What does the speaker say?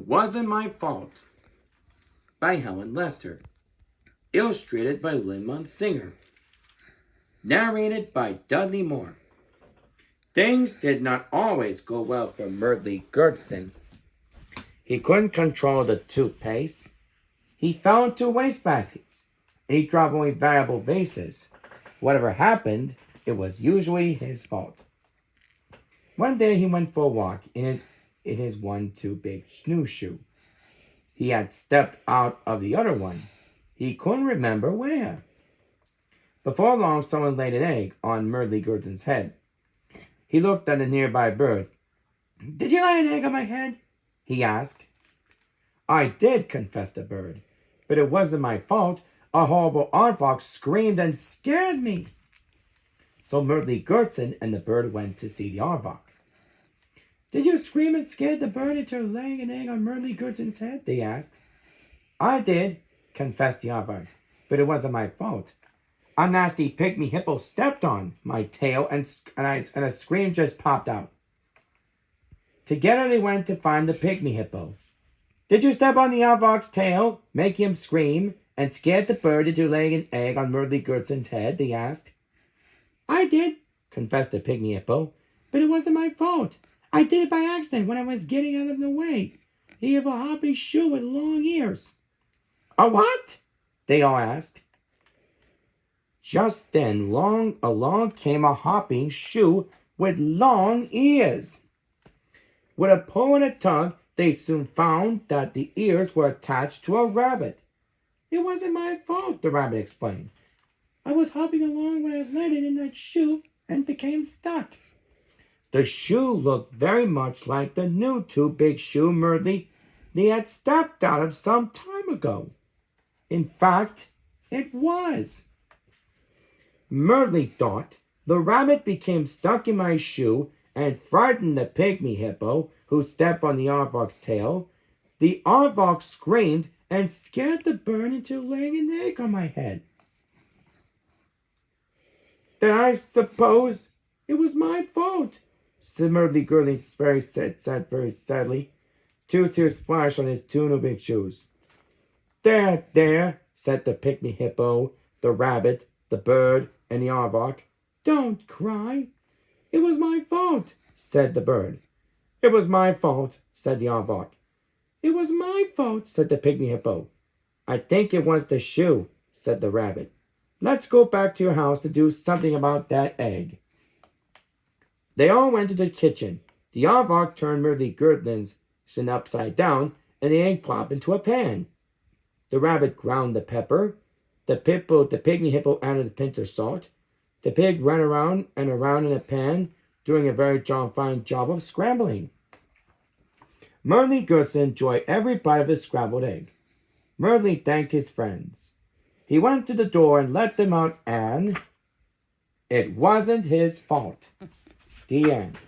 It Wasn't My Fault by Helen Lester. Illustrated by Lin Singer. Narrated by Dudley Moore. Things did not always go well for Merdley Gertson. He couldn't control the toothpaste. He fell into wastebaskets, and he dropped away valuable vases. Whatever happened, it was usually his fault. One day he went for a walk in his one too big snowshoe. He had stepped out of the other one. He couldn't remember where. Before long, someone laid an egg on Merdley Gertson's head. He looked at a nearby bird. "Did you lay an egg on my head?" he asked. "I did," confessed the bird, "but it wasn't my fault. A horrible aardvark screamed and scared me." So Merdley Gertson and the bird went to see the aardvark. "Did you scream and scare the bird into laying an egg on Merdley Gertson's head?" they asked. "I did," confessed the aardvark, "but it wasn't my fault. A nasty pygmy hippo stepped on my tail and a scream just popped out." Together they went to find the pygmy hippo. "Did you step on the aardvark's tail, make him scream, and scared the bird into laying an egg on Merdley Gertson's head?" they asked. "I did," confessed the pygmy hippo, "but it wasn't my fault. I did it by accident when I was getting out of the way. He had a hopping shoe with long ears." "A what?" they all asked. Just then along came a hopping shoe with long ears. With a pull and a tug, they soon found that the ears were attached to a rabbit. "It wasn't my fault," the rabbit explained. "I was hopping along when I landed in that shoe and became stuck." The shoe looked very much like the new too big shoe Merdley had stepped out of some time ago. In fact, it was. Merdley thought, "The rabbit became stuck in my shoe and frightened the pygmy hippo, who stepped on the aardvark's tail. The aardvark screamed and scared the bird into laying an egg on my head. Then I suppose it was my fault," said Merdley Gertson very sadly. Two tears splashed on his two new big shoes. There," said the pygmy hippo, the rabbit, the bird, and the aardvark. "Don't cry. It was my fault," said the bird. "It was my fault," said the aardvark. "It was my fault," said the pygmy hippo. "I think it was the shoe," said the rabbit. "Let's go back to your house to do something about that egg." They all went to the kitchen. The aardvark turned Merdley Gertson's upside down, and the egg plopped into a pan. The rabbit ground the pepper. The pygmy hippo added a pinch of salt. The pig ran around and around in a pan, doing a very fine job of scrambling. Merdley Gertson enjoyed every bite of his scrambled egg. Merdley thanked his friends. He went to the door and let them out, and it wasn't his fault. The end.